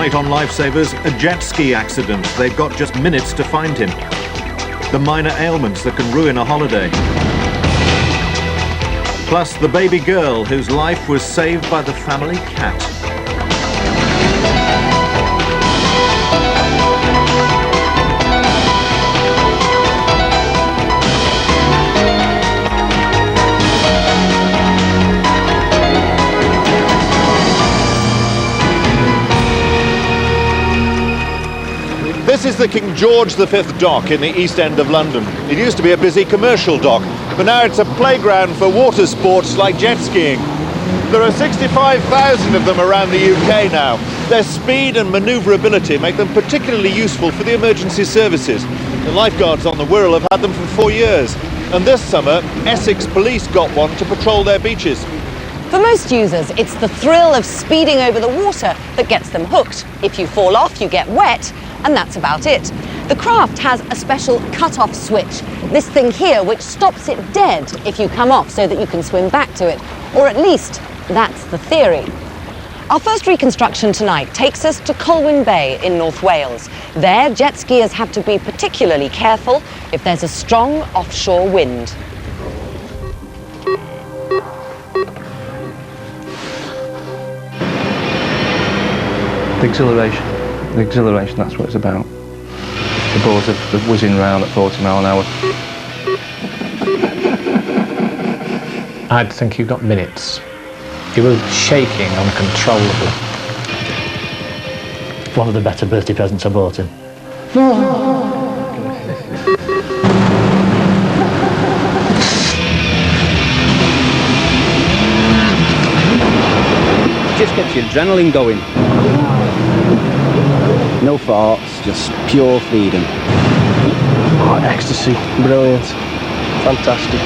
Tonight on Lifesavers, a jet ski accident. They've got just minutes to find him. The minor ailments that can ruin a holiday. Plus the baby girl whose life was saved by the family cat. This is the King George V dock in the East End of London. It used to be a busy commercial dock, but now it's a playground for water sports like jet skiing. There are 65,000 of them around the UK now. Their speed and manoeuvrability make them particularly useful for the emergency services. The lifeguards on the Wirral have had them for 4 years, and this summer Essex Police got one to patrol their beaches. For most users, it's the thrill of speeding over the water that gets them hooked. If you fall off, you get wet, and that's about it. The craft has a special cut-off switch, this thing here which stops it dead if you come off so that you can swim back to it, or at least that's the theory. Our first reconstruction tonight takes us to Colwyn Bay in North Wales. There, jet skiers have to be particularly careful if there's a strong offshore wind. The exhilaration, that's what it's about. The boards are whizzing round at 40 mile an hour. I'd think you got minutes. You were shaking uncontrollably. One of the better birthday presents I bought him. Just gets your adrenaline going. No farts, just pure freedom. Oh, ecstasy, brilliant, fantastic.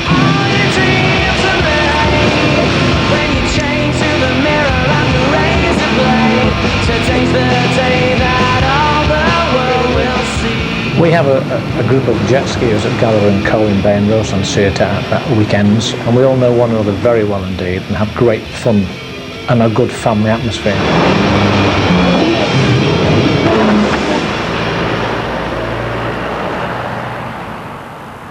We have a group of jet skiers that gather in Colwyn Bay and Roselands at weekends, and we all know one another very well indeed and have great fun and a good family atmosphere.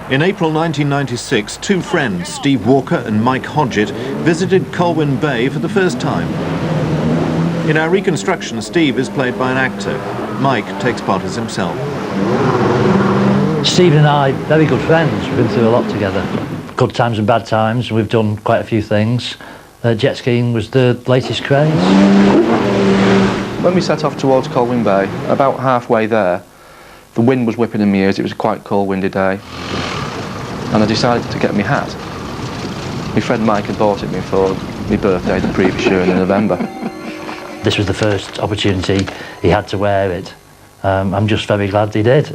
In April 1996, two friends, Steve Walker and Mike Hodgett, visited Colwyn Bay for the first time. In our reconstruction, Steve is played by an actor. Mike takes part as himself. Steve and I, very good friends. We've been through a lot together. Good times and bad times. We've done quite a few things. Jet skiing was the latest craze. When we set off towards Colwyn Bay, about halfway there, the wind was whipping in my ears. It was a quite cold, windy day. And I decided to get my hat. My friend Mike had bought it me for my birthday the previous year in November. This was the first opportunity he had to wear it. I'm just very glad he did.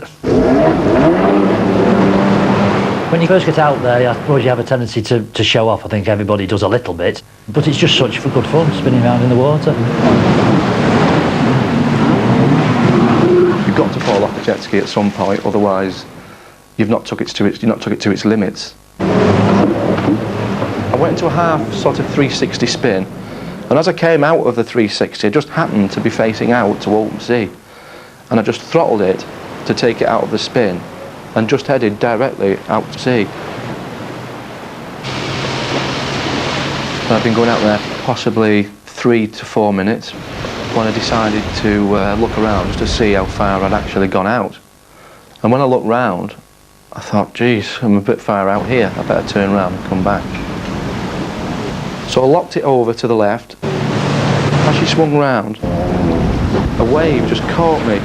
When you first get out there, I suppose you have a tendency to show off. I think everybody does a little bit. But it's just such good fun, spinning around in the water. You've got to fall off the jet ski at some point, otherwise you've not took it to its limits. I went into a half sort of 360 spin, and as I came out of the 360, I just happened to be facing out to open sea, and I just throttled it to take it out of the spin, and just headed directly out to sea. And I've been going out there for possibly 3 to 4 minutes when I decided to look around just to see how far I'd actually gone out. And when I looked round, I thought, geez, I'm a bit far out here, I better turn around and come back. So I locked it over to the left. As she swung round, a wave just caught me.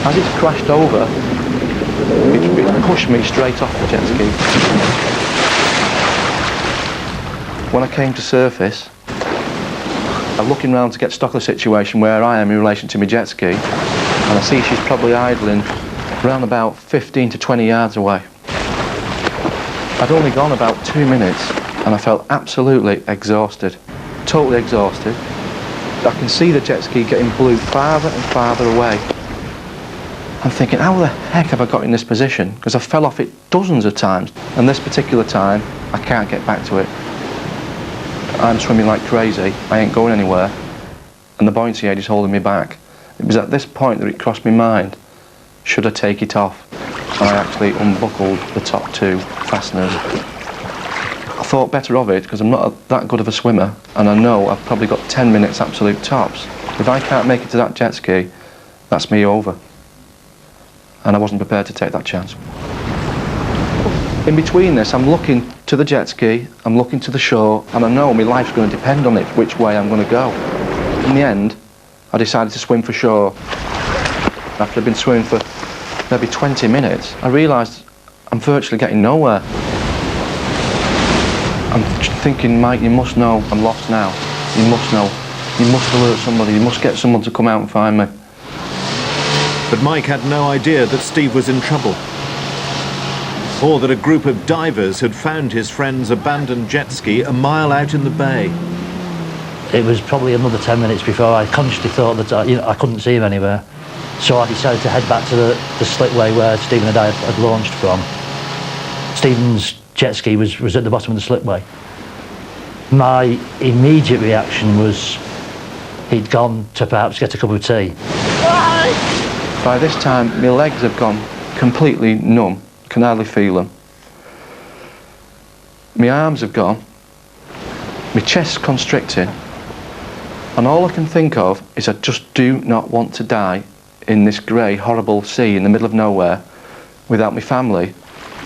As it crashed over, it pushed me straight off the jet ski. When I came to surface, I'm looking round to get stock of the situation where I am in relation to my jet ski, and I see she's probably idling around about 15 to 20 yards away. I'd only gone about 2 minutes and I felt absolutely exhausted, totally exhausted. I can see the jet ski getting blew farther and farther away. I'm thinking, how the heck have I got in this position? Because I fell off it dozens of times, and this particular time I can't get back to it. I'm swimming like crazy, I ain't going anywhere, and the buoyancy aid is holding me back. It was at this point that it crossed my mind, should I take it off? And I actually unbuckled the top 2 fasteners. I thought better of it because I'm not that good of a swimmer, and I know I've probably got 10 minutes absolute tops. If I can't make it to that jet ski, that's me over. And I wasn't prepared to take that chance. In between this, I'm looking to the jet ski, I'm looking to the shore, and I know my life's going to depend on it, which way I'm going to go. In the end, I decided to swim for shore. After I'd been swimming for maybe 20 minutes, I realised I'm virtually getting nowhere. I'm thinking, Mike, you must know I'm lost now. You must know. You must alert somebody. You must get someone to come out and find me. But Mike had no idea that Steve was in trouble, or that a group of divers had found his friend's abandoned jet ski a mile out in the bay. It was probably another 10 minutes before I consciously thought that I couldn't see him anywhere. So I decided to head back to the slipway where Stephen and I had launched from. Stephen's jet ski was at the bottom of the slipway. My immediate reaction was he'd gone to perhaps get a cup of tea. By this time, my legs have gone completely numb. Can hardly feel them. My arms have gone. My chest's constricting. And all I can think of is I just do not want to die in this grey, horrible sea in the middle of nowhere without my family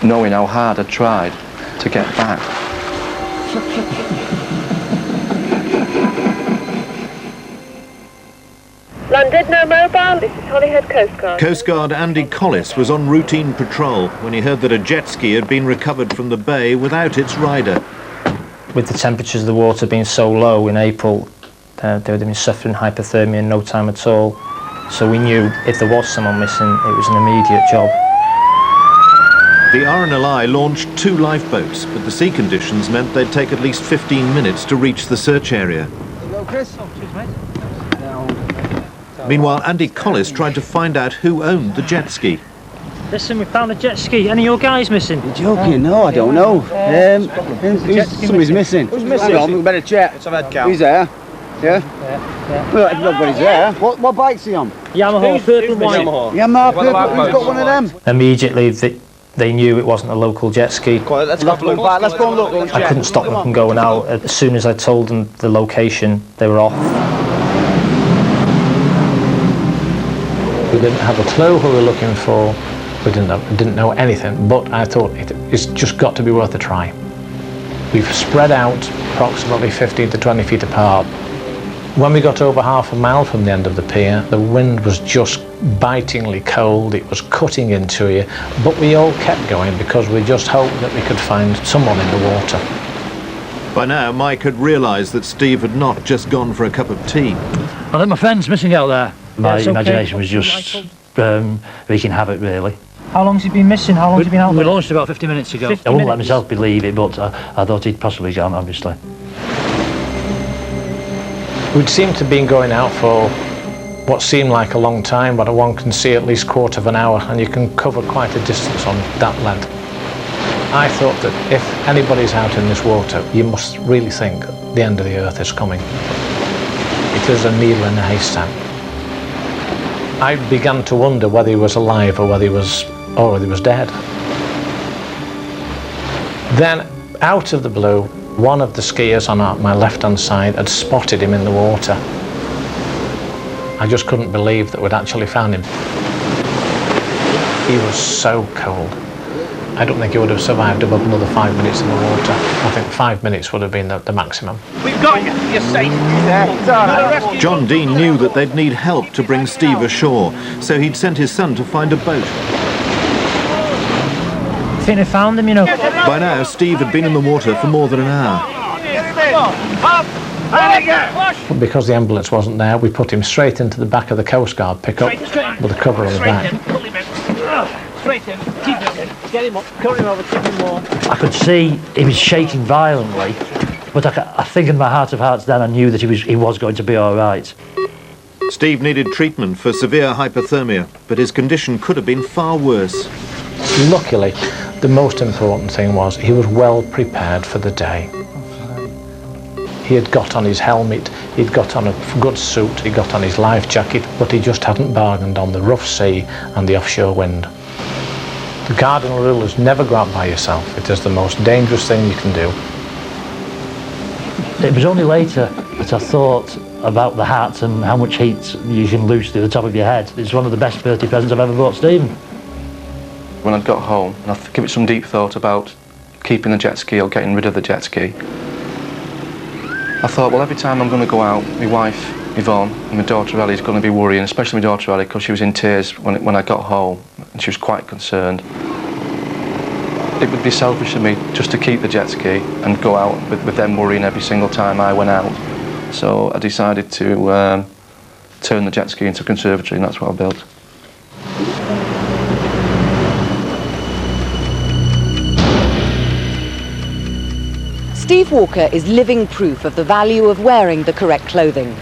knowing how hard I tried to get back. London, no mobile. This is Holyhead Coast Guard. Coast Guard Andy Collis was on routine patrol when he heard that a jet ski had been recovered from the bay without its rider. With the temperatures of the water being so low in April, they would have been suffering hypothermia in no time at all. So we knew if there was someone missing, it was an immediate job. The RNLI launched 2 lifeboats, but the sea conditions meant they'd take at least 15 minutes to reach the search area. Hello, Chris. Oh, cheers, mate. Meanwhile, Andy Collis tried to find out who owned the jet ski. Listen, we found a jet ski. Any of your guys missing? You're joking? No, I don't know. Somebody's missing. Who's missing? Hang on, we better check. Let's have a head count. He's there. Yeah? Well, everybody's there. What bike's he on? Yamaha, purple and white. Yamaha, purple. Who's got one of them? Immediately, they knew it wasn't a local jet ski. Let's go and look. Let's go and look. I couldn't stop them from going out. As soon as I told them the location, they were off. We didn't have a clue who we were looking for. We didn't know anything, but I thought it's just got to be worth a try. We've spread out approximately 15 to 20 feet apart. When we got over half a mile from the end of the pier, the wind was just bitingly cold. It was cutting into you, but we all kept going because we just hoped that we could find someone in the water. By now, Mike had realised that Steve had not just gone for a cup of tea. I think my friend's missing out there. My imagination was just wreaking havoc, really. How long's he been missing? How long's he been out We there? launched about 50 minutes ago. 50 I wouldn't let minutes? myself believe it, but I thought he'd possibly gone, obviously. We'd seemed to have been going out for what seemed like a long time, but one can see at least quarter of an hour, and you can cover quite a distance on that length. I thought that if anybody's out in this water, you must really think the end of the earth is coming. It is a needle in a haystack. I began to wonder whether he was alive or whether he was dead. Then, out of the blue, one of the skiers on my left-hand side had spotted him in the water. I just couldn't believe that we'd actually found him. He was so cold. I don't think he would have survived above another 5 minutes in the water. I think 5 minutes would have been the maximum. We've got you. You're safe. John Dean knew that they'd need help to bring Steve ashore, so he'd sent his son to find a boat. I think they found him, you know. By now, Steve had been in the water for more than an hour. But because the ambulance wasn't there, we put him straight into the back of the Coast Guard pickup with a cover on the back. Straight in. Keep him. Get him up. Cut him over. Keep him warm. I could see he was shaking violently, but I think in my heart of hearts then I knew that he was going to be all right. Steve needed treatment for severe hypothermia, but his condition could have been far worse. Luckily, the most important thing was he was well prepared for the day. He had got on his helmet, he'd got on a good suit, he got on his life jacket, but he just hadn't bargained on the rough sea and the offshore wind. The cardinal rule is never go out by yourself. It is the most dangerous thing you can do. It was only later that I thought about the hat and how much heat you can lose to the top of your head. It's one of the best birthday presents I've ever bought Stephen. When I got home, and I've given it some deep thought about keeping the jet ski or getting rid of the jet ski, I thought, well, every time I'm going to go out, my wife, Yvonne, and my daughter Ellie is going to be worrying, especially my daughter Ellie, because she was in tears when I got home, and she was quite concerned. It would be selfish of me just to keep the jet ski and go out with them worrying every single time I went out. So I decided to turn the jet ski into a conservatory, and that's what I built. Steve Walker is living proof of the value of wearing the correct clothing.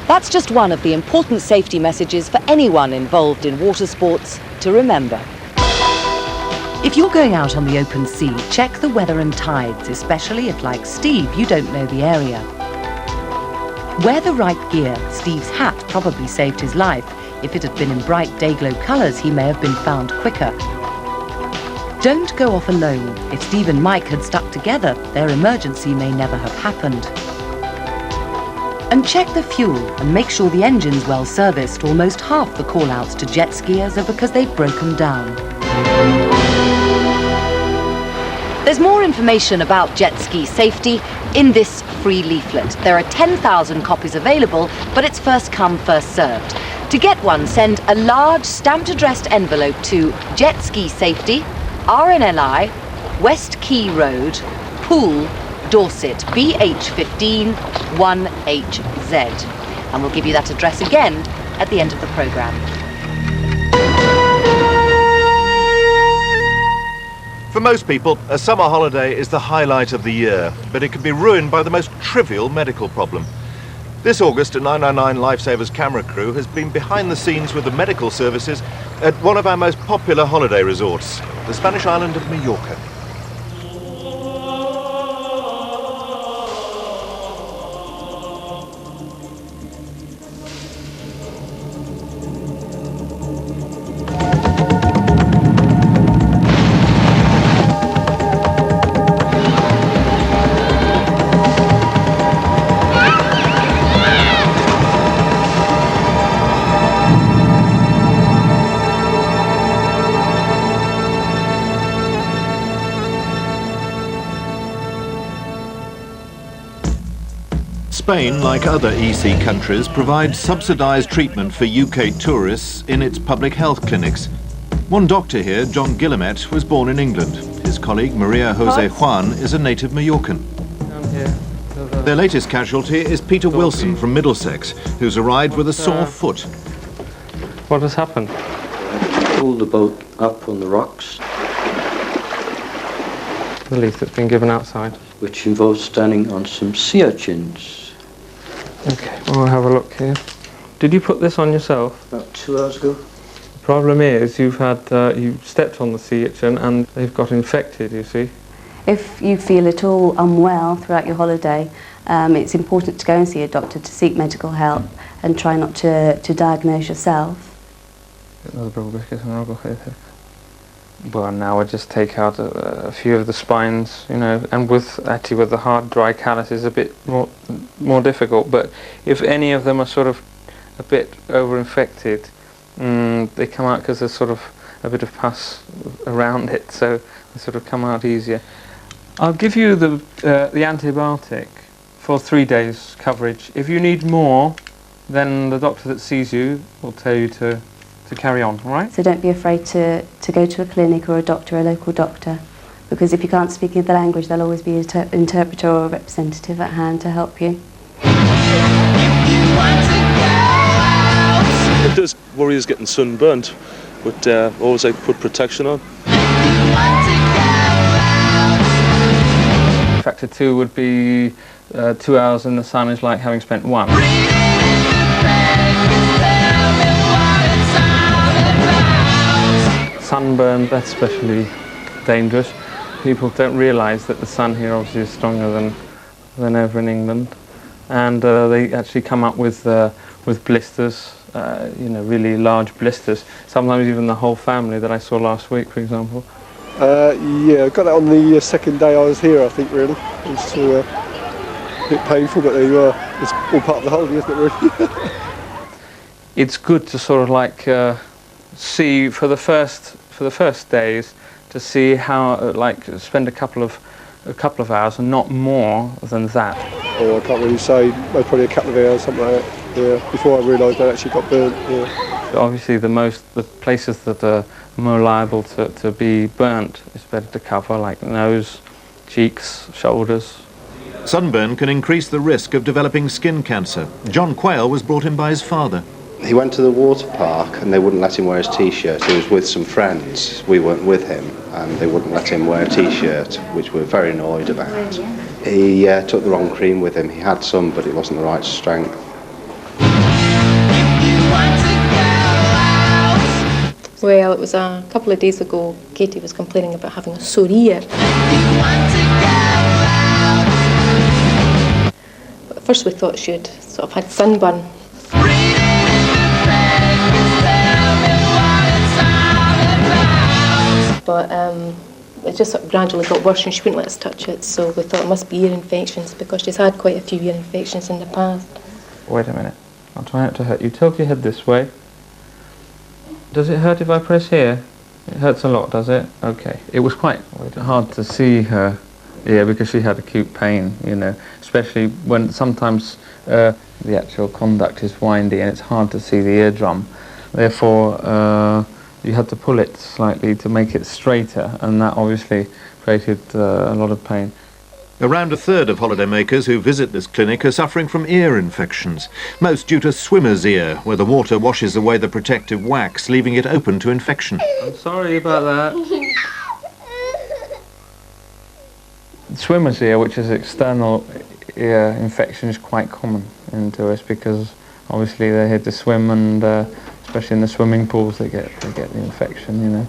That's just one of the important safety messages for anyone involved in water sports to remember. If you're going out on the open sea, check the weather and tides, especially if, like Steve, you don't know the area. Wear the right gear. Steve's hat probably saved his life. If it had been in bright day-glow colours, he may have been found quicker. Don't go off alone. If Steve and Mike had stuck together, their emergency may never have happened. And check the fuel and make sure the engine's well serviced. Almost half the call-outs to jet skiers are because they've broken down. There's more information about jet ski safety in this free leaflet. There are 10,000 copies available, but it's first come, first served. To get one, send a large stamped addressed envelope to Jet Ski Safety, RNLI, West Quay Road, Poole, Dorset, BH15 1HZ. And we'll give you that address again at the end of the programme. For most people, a summer holiday is the highlight of the year, but it can be ruined by the most trivial medical problem. This August, a 999 Lifesavers camera crew has been behind the scenes with the medical services at one of our most popular holiday resorts, the Spanish island of Mallorca. Spain, like other EC countries, provides subsidised treatment for UK tourists in its public health clinics. One doctor here, John Guillemet, was born in England. His colleague, Maria Jose Juan, is a native Mallorcan. Their latest casualty is Peter Wilson from Middlesex, who's arrived with a sore foot. What has happened? Pulled the boat up on the rocks. The leaf that's been given outside. Which involves standing on some sea urchins. Okay, we'll have a look here. Did you put this on yourself? About 2 hours ago. The problem is you stepped on the sea urchin and they've got infected, you see. If you feel at all unwell throughout your holiday, it's important to go and see a doctor to seek medical help and try not to diagnose yourself. Well, now I just take out a few of the spines, you know, and with the hard, dry callus is a bit more difficult. But if any of them are sort of a bit over-infected, they come out because there's sort of a bit of pus around it, so they sort of come out easier. I'll give you the antibiotic for 3 days coverage. If you need more, then the doctor that sees you will tell you to carry on, all right? So don't be afraid to go to a clinic or a doctor, a local doctor, because if you can't speak the language, there'll always be an interpreter or a representative at hand to help you. It does worry us getting sunburnt, but always I put protection on. Factor 2 would be 2 hours in the sun is like having spent 1. Sunburn, that's especially dangerous. People don't realise that the sun here obviously is stronger than over in England. and they actually come up with blisters, really large blisters. Sometimes even the whole family that I saw last week, for example. Yeah, I got that on the second day I was here, I think, really. It was a bit painful, but there you are. It's all part of the holiday, isn't it, really? It's good to sort of like see for the first days, to see how spend a couple of hours and not more than that. Oh, I can't really say. Probably a couple of hours, something like that. Yeah, before I realised I actually got burnt. Yeah. Obviously, the places that are more liable to be burnt is better to cover, like nose, cheeks, shoulders. Sunburn can increase the risk of developing skin cancer. John Quayle was brought in by his father. He went to the water park and they wouldn't let him wear his t-shirt. He was with some friends. We weren't with him and they wouldn't let him wear a t-shirt, which we were very annoyed about. He took the wrong cream with him. He had some, but it wasn't the right strength. Well, it was a couple of days ago, Katie was complaining about having a sore ear. But at first we thought she had sort of had sunburn. But it just sort of gradually got worse and she wouldn't let us touch it, so we thought it must be ear infections because she's had quite a few ear infections in the past. Wait a minute, I'll try not to hurt you. Tilt your head this way. Does it hurt if I press here? It hurts a lot, does it? Okay. It was quite hard to see her ear because she had acute pain, especially when sometimes the actual conduct is windy and it's hard to see the eardrum. Therefore, you had to pull it slightly to make it straighter, and that obviously created a lot of pain. Around a third of holidaymakers who visit this clinic are suffering from ear infections, most due to swimmer's ear, where the water washes away the protective wax, leaving it open to infection. I'm sorry about that. Swimmer's ear, which is external ear infection, is quite common in tourists because obviously they're here to swim and especially in the swimming pools they get the infection,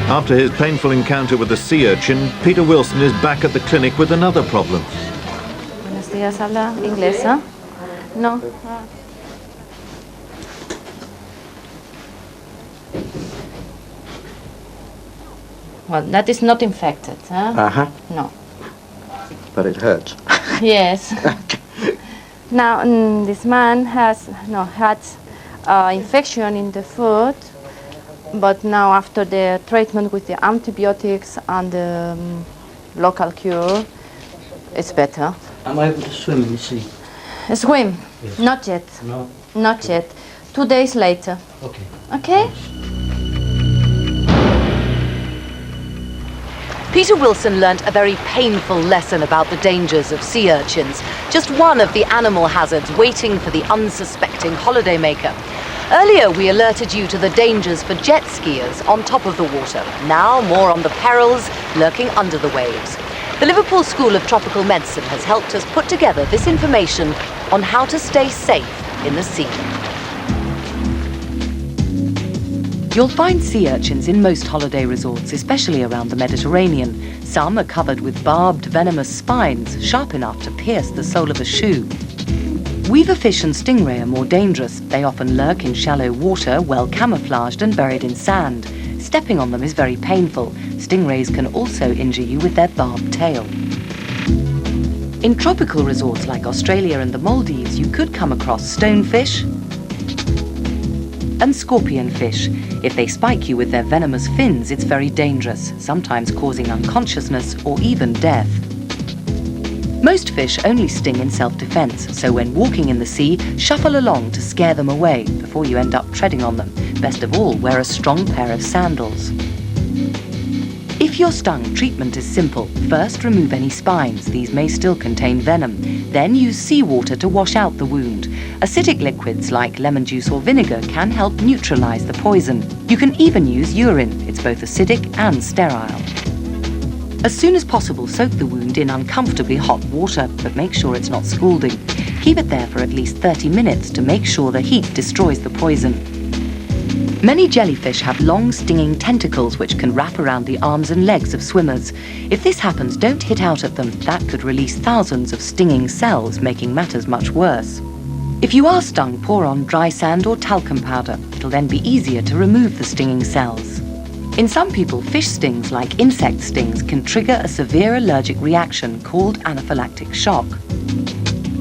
After his painful encounter with the sea urchin, Peter Wilson is back at the clinic with another problem. Buenos días, habla inglés, ¿eh? No. Well, that is not infected, huh? Uh-huh. No. But it hurts. Yes. Now, this man had infection in the foot, but now after the treatment with the antibiotics and the local cure, it's better. Am I able to swim in the sea? Swim? Yes. Not yet. No? Not yet. 2 days later. Okay. Okay? Peter Wilson learnt a very painful lesson about the dangers of sea urchins, just one of the animal hazards waiting for the unsuspecting holidaymaker. Earlier we alerted you to the dangers for jet skiers on top of the water. Now more on the perils lurking under the waves. The Liverpool School of Tropical Medicine has helped us put together this information on how to stay safe in the sea. You'll find sea urchins in most holiday resorts, especially around the Mediterranean. Some are covered with barbed, venomous spines, sharp enough to pierce the sole of a shoe. Weaver fish and stingray are more dangerous. They often lurk in shallow water, well camouflaged and buried in sand. Stepping on them is very painful. Stingrays can also injure you with their barbed tail. In tropical resorts like Australia and the Maldives, you could come across stonefish and scorpionfish. If they spike you with their venomous fins, it's very dangerous, sometimes causing unconsciousness or even death. Most fish only sting in self-defense, so when walking in the sea, shuffle along to scare them away before you end up treading on them. Best of all, wear a strong pair of sandals. If you're stung, treatment is simple. First, remove any spines. These may still contain venom. Then use seawater to wash out the wound. Acidic liquids like lemon juice or vinegar can help neutralize the poison. You can even use urine. It's both acidic and sterile. As soon as possible, soak the wound in uncomfortably hot water, but make sure it's not scalding. Keep it there for at least 30 minutes to make sure the heat destroys the poison. Many jellyfish have long, stinging tentacles which can wrap around the arms and legs of swimmers. If this happens, don't hit out at them. That could release thousands of stinging cells, making matters much worse. If you are stung, pour on dry sand or talcum powder. It'll then be easier to remove the stinging cells. In some people, fish stings, like insect stings, can trigger a severe allergic reaction called anaphylactic shock.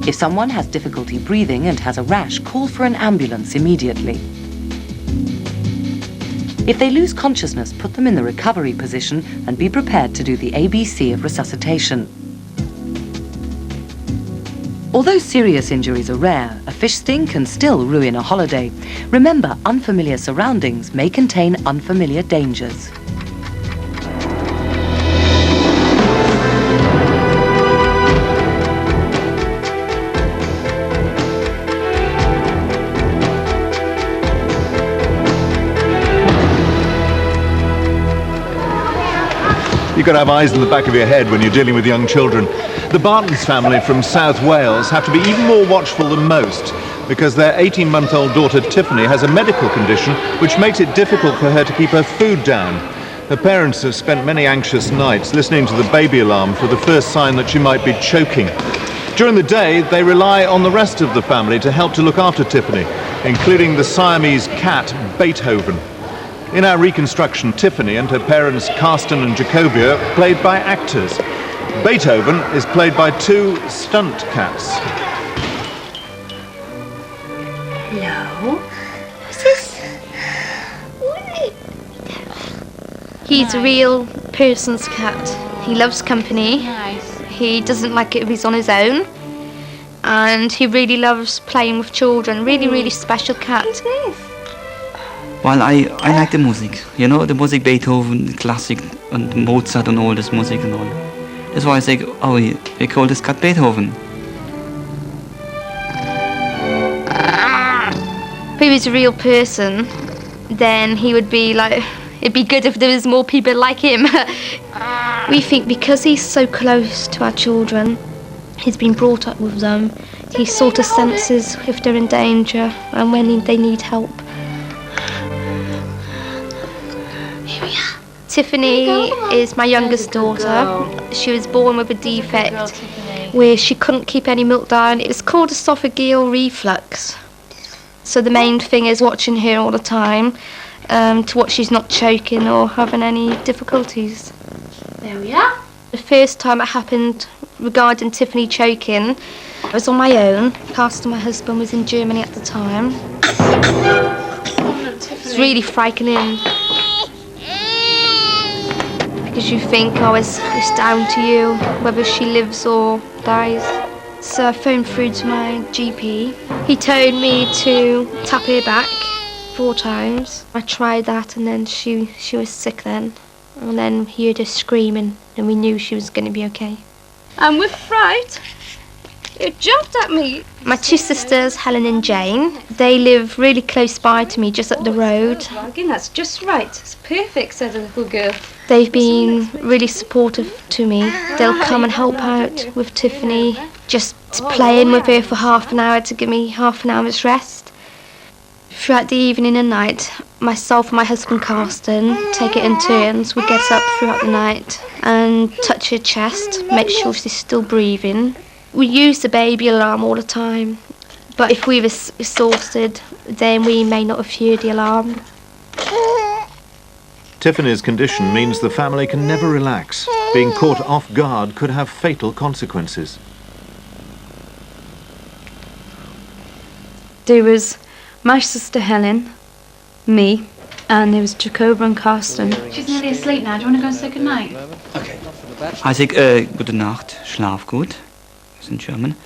If someone has difficulty breathing and has a rash, call for an ambulance immediately. If they lose consciousness, put them in the recovery position and be prepared to do the ABC of resuscitation. Although serious injuries are rare, a fish sting can still ruin a holiday. Remember, unfamiliar surroundings may contain unfamiliar dangers. You've got to have eyes in the back of your head when you're dealing with young children. The Bartons family from South Wales have to be even more watchful than most because their 18-month-old daughter Tiffany has a medical condition which makes it difficult for her to keep her food down. Her parents have spent many anxious nights listening to the baby alarm for the first sign that she might be choking. During the day, they rely on the rest of the family to help to look after Tiffany, including the Siamese cat, Beethoven. In our reconstruction, Tiffany and her parents, Karsten and Jacobia, are played by actors. Beethoven is played by two stunt cats. Hello? What's this? He's a real person's cat. He loves company. Nice. He doesn't like it if he's on his own. And he really loves playing with children. Really special cat. Who's this? Well, I like the music, you know, the music, Beethoven, the classic, and Mozart and all this music and all. That's why I say, oh, they call this cat Beethoven. If he was a real person, then he would be like, it'd be good if there was more people like him. We think because he's so close to our children, he's been brought up with them, he sort of senses if they're in danger and when they need help. Tiffany is my youngest daughter. She was born with a defect where she couldn't keep any milk down. It was called esophageal reflux. So the main thing is watching her all the time to watch she's not choking or having any difficulties. There we are. The first time it happened regarding Tiffany choking, I was on my own. Karsten, my husband, was in Germany at the time. It's really frightening. Because you think, oh, it's down to you, whether she lives or dies. So I phoned through to my GP. He told me to tap her back 4 times. I tried that and then she was sick then. And then he heard her screaming and we knew she was going to be okay. I'm with fright. It jumped at me. My 2 sisters, Helen and Jane, they live really close by to me, just up the road. Again, that's just right. It's perfect, said the little girl. They've been really supportive to me. They'll come and help out with Tiffany, just playing with her for half an hour to give me half an hour's rest. Throughout the evening and night, myself and my husband Karsten take it in turns. We get up throughout the night and touch her chest, make sure she's still breathing. We use the baby alarm all the time, but if we were exhausted, then we may not have heard the alarm. Tiffany's condition means the family can never relax. Being caught off guard could have fatal consequences. There was my sister Helen, me, and there was Jacoba and Karsten. She's nearly asleep now. Do you want to go and say goodnight? Okay. I say, gute Nacht, schlaf gut. It's in German.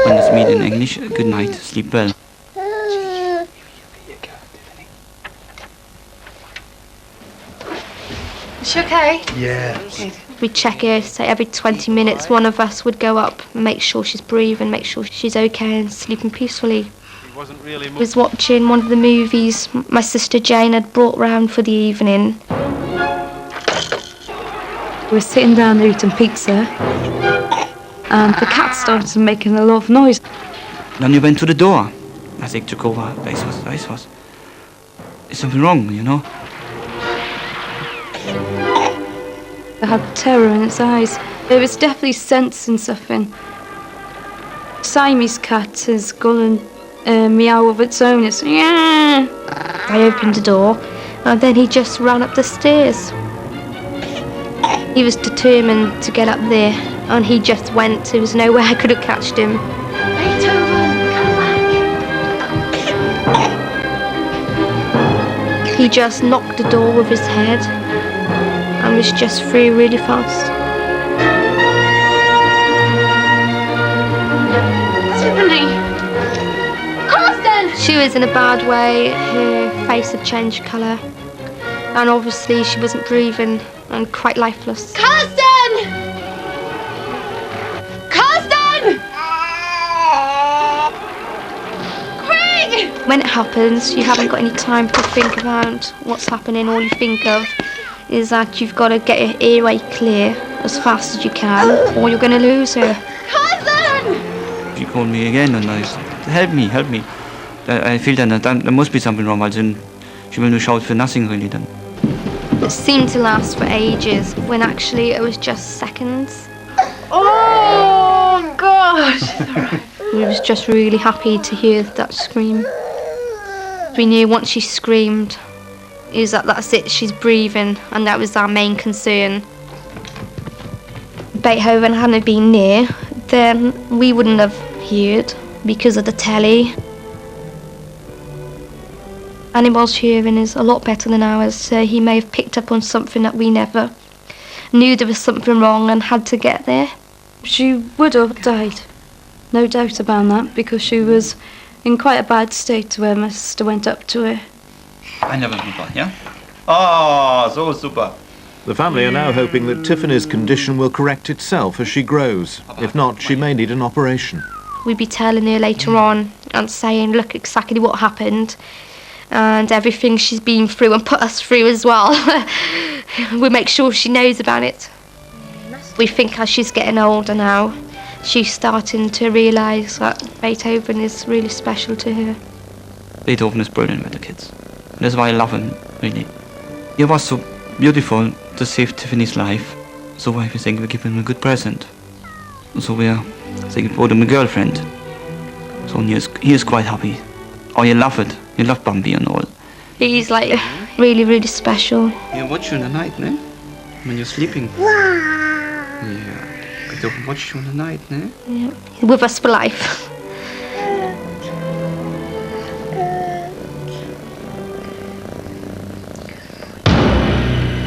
When it's made in English, good night, sleep well. Is she okay? Yeah. We check her, say every 20 minutes one of us would go up and make sure she's breathing, make sure she's okay and sleeping peacefully. I was watching one of the movies my sister Jane had brought round for the evening. We were sitting down there eating pizza and the cat started making a lot of noise. Then you went to the door. I said, Jacoba, weißt was? is something wrong, you know. It had terror in its eyes. It was definitely sensing something. Siamese cat has gone and meow of its own. It's yeah. I opened the door and then he just ran up the stairs. He was determined to get up there and he just went. There was no way I could have catched him. He just knocked the door with his head and was just through really fast. Tiffany! Carsten! She was in a bad way. Her face had changed colour and obviously she wasn't breathing and quite lifeless. Carsten! Carsten! Craig! When it happens, you haven't got any time to think about what's happening. All you think of is that you've got to get your airway clear as fast as you can or you're going to lose her. Carsten! She called me again and I said, help me, help me. I feel that there must be something wrong, also she will not shout for nothing really then. It seemed to last for ages when actually it was just seconds. Oh, gosh! We was just really happy to hear that scream. We knew once she screamed, is that's it, she's breathing, and that was our main concern. Beethoven hadn't been near, then we wouldn't have heard because of the telly. Animal's hearing is a lot better than ours, so he may have picked up on something that we never knew there was something wrong and had to get there. She would have died, no doubt about that, because she was in quite a bad state where my sister went up to her. Eine super, yeah? Oh, so super. The family are now hoping that Tiffany's condition will correct itself as she grows. If not, she may need an operation. We'd be telling her later on and saying, look exactly what happened and everything she's been through and put us through as well. We make sure she knows about it. We think as she's getting older now, she's starting to realise that Beethoven is really special to her. Beethoven is brilliant with the kids. That's why I love him, really. It was so beautiful to save Tiffany's life, so I think we give him a good present. So we are saying bought him a girlfriend. So he is quite happy. Oh, you love it. You love Bambi and all. He's like really, really special. You watch you in the night, no? When you're sleeping. Yeah. Beethoven watch you in the night, no? Yeah. With us for life.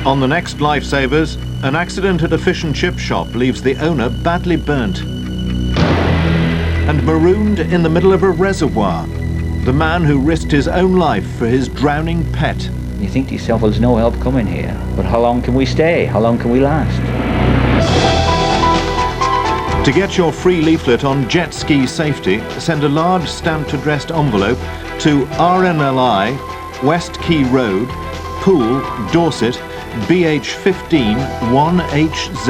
On the next Lifesavers, an accident at a fish and chip shop leaves the owner badly burnt and marooned in the middle of a reservoir. The man who risked his own life for his drowning pet. You think to yourself, well, there's no help coming here, but how long can we stay? How long can we last? To get your free leaflet on jet ski safety, send a large stamped addressed envelope to RNLI, West Quay Road, Poole, Dorset, BH15 1HZ.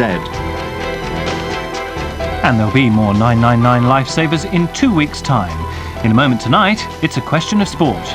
And there'll be more 999 Lifesavers in 2 weeks' time. In a moment tonight, it's a question of sport.